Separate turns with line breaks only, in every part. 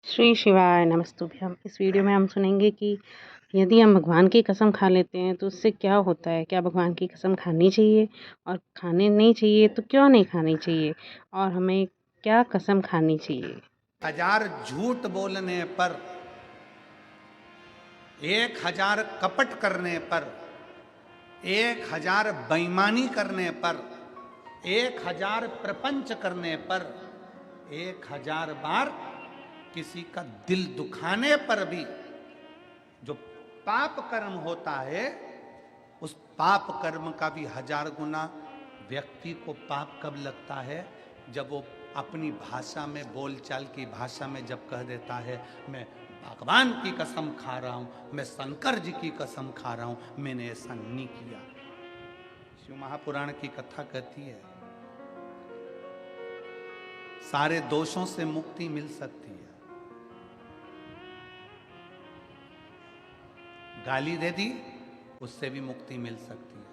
श्री शिवाय नमस्तुभ्यम। इस वीडियो में हम सुनेंगे कि यदि हम भगवान की कसम खा लेते हैं तो उससे क्या होता है। क्या भगवान की कसम खानी चाहिए और खानी नहीं चाहिए तो क्यों नहीं खानी चाहिए, और हमें क्या कसम खानी चाहिए।
1000 झूठ बोलने पर, 1000 कपट करने पर, 1000 बेईमानी करने पर, 1000 प्रपंच करने पर, 1000 बार किसी का दिल दुखाने पर भी जो पाप कर्म होता है, उस पाप कर्म का भी 1000 गुना व्यक्ति को पाप कब लगता है? जब वो अपनी भाषा में, बोलचाल की भाषा में जब कह देता है, मैं भगवान की कसम खा रहा हूं, मैं शंकर जी की कसम खा रहा हूं, मैंने ऐसा नहीं किया। शिव महापुराण की कथा कहती है सारे दोषों से मुक्ति मिल सकती है। गाली दे दी, उससे भी मुक्ति मिल सकती है।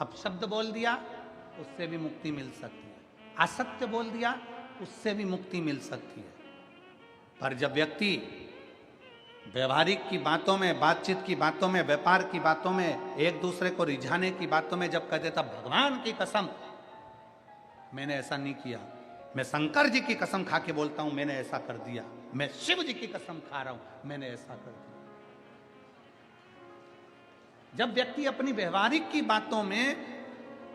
अपशब्द बोल दिया, उससे भी मुक्ति मिल सकती है। असत्य बोल दिया, उससे भी मुक्ति मिल सकती है। पर जब व्यक्ति व्यवहारिक की बातों में, बातचीत की बातों में, व्यापार की बातों में, एक दूसरे को रिझाने की बातों में जब कह देता भगवान की कसम मैंने ऐसा नहीं किया, मैं शंकर जी की कसम खा के बोलता हूं मैंने ऐसा कर दिया, मैं शिव जी की कसम खा रहा हूं मैंने ऐसा कर दिया। जब व्यक्ति अपनी व्यवहारिक की बातों में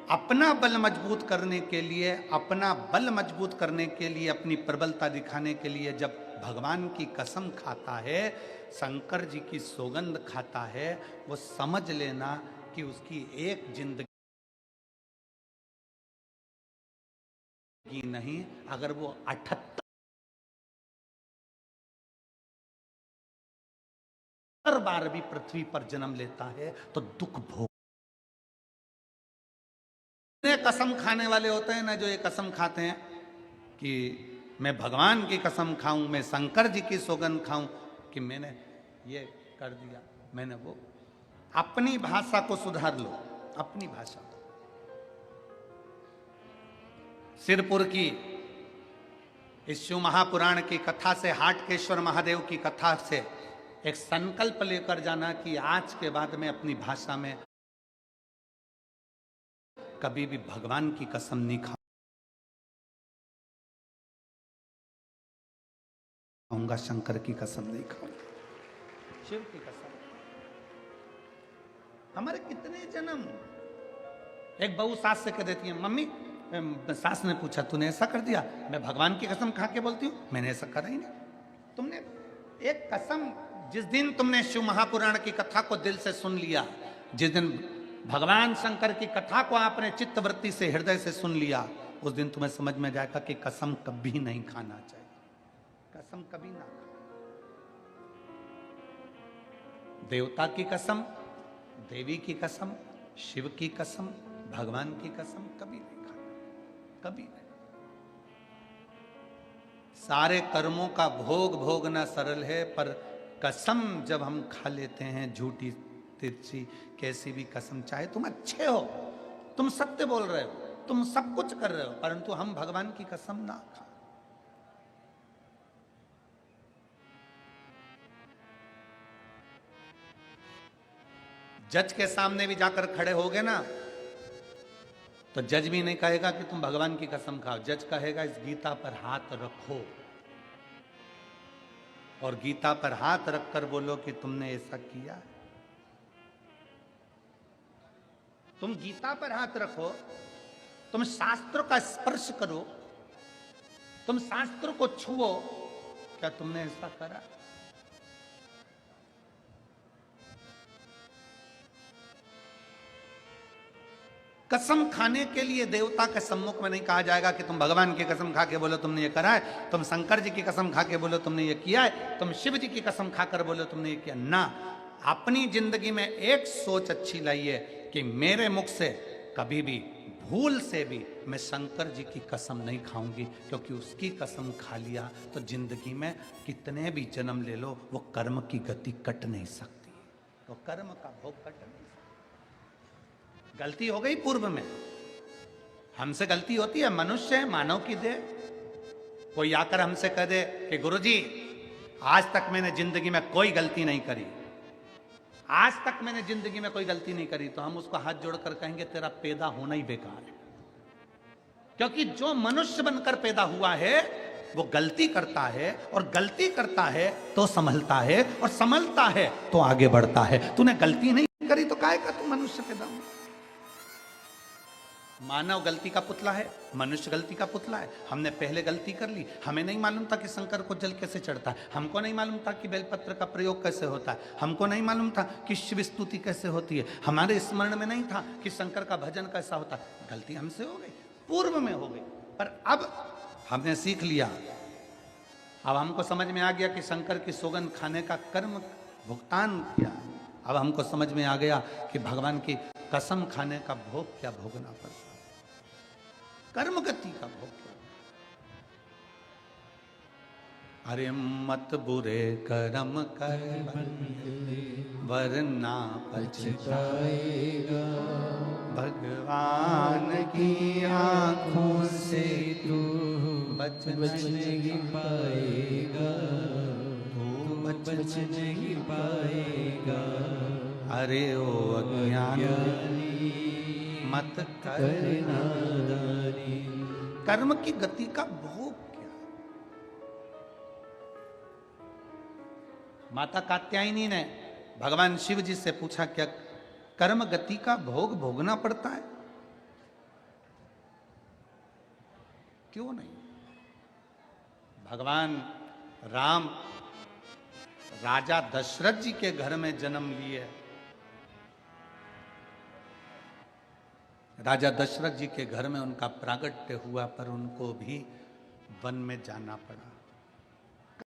अपना बल मजबूत करने के लिए, अपना बल मजबूत करने के लिए, अपनी प्रबलता दिखाने के लिए जब भगवान की कसम खाता है, शंकर जी की सौगंध खाता है, वो समझ लेना कि उसकी एक जिंदगी नहीं, अगर वो 78 बार भी पृथ्वी पर जन्म लेता है तो दुख भोग। कसम खाने वाले होते हैं ना, जो ये कसम खाते हैं कि मैं भगवान की कसम खाऊं, मैं शंकर जी की सौगंध खाऊं कि मैंने ये कर दिया, मैंने वो। अपनी भाषा को सुधार लो, अपनी भाषा। सिरपुर की इस शिव महापुराण की कथा से, हाटकेश्वर महादेव की कथा से एक संकल्प लेकर जाना कि आज के बाद मैं अपनी भाषा में कभी भी भगवान की कसम नहीं खाऊंगा, शंकर की कसम नहीं खाऊंगा, शिव की कसम। हमारे कितने जन्म। एक बहू सास से कह देती है, मम्मी, सास ने पूछा तूने ऐसा कर दिया, मैं भगवान की कसम खा के बोलती हूँ मैंने ऐसा करा ही नहीं। तुमने एक कसम, जिस दिन तुमने शिव महापुराण की कथा को दिल से सुन लिया, जिस दिन भगवान शंकर की कथा को आपने चित्तवृत्ति से, हृदय से सुन लिया, उस दिन तुम्हें समझ में जाएगा कि कसम कभी नहीं खाना चाहिए, कसम कभी ना खाना। देवता की कसम, देवी की कसम, शिव की कसम, भगवान की कसम कभी नहीं खाना, कभी नहीं। सारे कर्मों का भोग भोगना सरल है, पर कसम जब हम खा लेते हैं, झूठी तिरछी कैसी भी कसम, चाहे तुम अच्छे हो, तुम सत्य बोल रहे हो, तुम सब कुछ कर रहे हो, परंतु हम भगवान की कसम ना खा। जज के सामने भी जाकर खड़े होगे ना, तो जज भी नहीं कहेगा कि तुम भगवान की कसम खाओ, जज कहेगा इस गीता पर हाथ रखो, और गीता पर हाथ रखकर बोलो कि तुमने ऐसा किया। तुम गीता पर हाथ रखो, तुम शास्त्र का स्पर्श करो, तुम शास्त्र को छुओ, क्या तुमने ऐसा करा? कसम खाने के लिए देवता के सम्मुख में नहीं कहा जाएगा कि तुम भगवान की कसम खा के बोलो तुमने ये करा है, तुम शंकर जी की कसम खा के बोलो तुमने ये किया है, तुम शिव जी की कसम खाकर बोलो तुमने ये किया ना। अपनी जिंदगी में एक सोच अच्छी लाइए कि मेरे मुख से कभी भी भूल से भी मैं शंकर जी की कसम नहीं खाऊंगी, क्योंकि उसकी कसम खा लिया तो जिंदगी में कितने भी जन्म ले लो, वो कर्म की गति कट नहीं सकती, तो कर्म का भोग कट नहीं सकता। गलती हो गई पूर्व में, हमसे गलती होती है, मनुष्य है, मानव की देह। कोई आकर हमसे कह दे कि गुरुजी आज तक मैंने जिंदगी में कोई गलती नहीं करी, आज तक मैंने जिंदगी में कोई गलती नहीं करी, तो हम उसको हाथ जोड़कर कहेंगे तेरा पैदा होना ही बेकार है। क्योंकि जो मनुष्य बनकर पैदा हुआ है वो गलती करता है, और गलती करता है तो संभलता है, और संभलता है तो आगे बढ़ता है। तूने गलती नहीं करी तो काहे का तू मनुष्य पैदा हुआ? मानव गलती का पुतला है, मनुष्य गलती का पुतला है। हमने पहले गलती कर ली, हमें नहीं मालूम था कि शंकर को जल कैसे चढ़ता है, हमको नहीं मालूम था कि बेलपत्र का प्रयोग कैसे होता है, हमको नहीं मालूम था कि शिव स्तुति कैसे होती है, हमारे स्मरण में नहीं था कि शंकर का भजन कैसा होता है। गलती हमसे हो गई, पूर्व में हो गई, पर अब हमने सीख लिया। अब हमको समझ में आ गया कि शंकर की सौगंध खाने का कर्म भुगतान किया। अब हमको समझ में आ गया कि भगवान की कसम खाने का भोग क्या भोगना पड़ता, कर्म गति का भोग क्या। अरे मत बुरे कर्म कर वरना पछताएगा, भगवान की आंखों से तू बच नहीं पाएगा, तू बच नहीं पाएगा। अरे ओ अज्ञानी मत करना, कर्म की गति का भोग क्या। माता कात्यायनी ने भगवान शिव जी से पूछा, क्या कर्म गति का भोग भोगना पड़ता है? क्यों नहीं? भगवान राम राजा दशरथ जी के घर में जन्म लिए। राजा दशरथ जी के घर में उनका प्रागट्य हुआ, पर उनको भी वन में जाना पड़ा।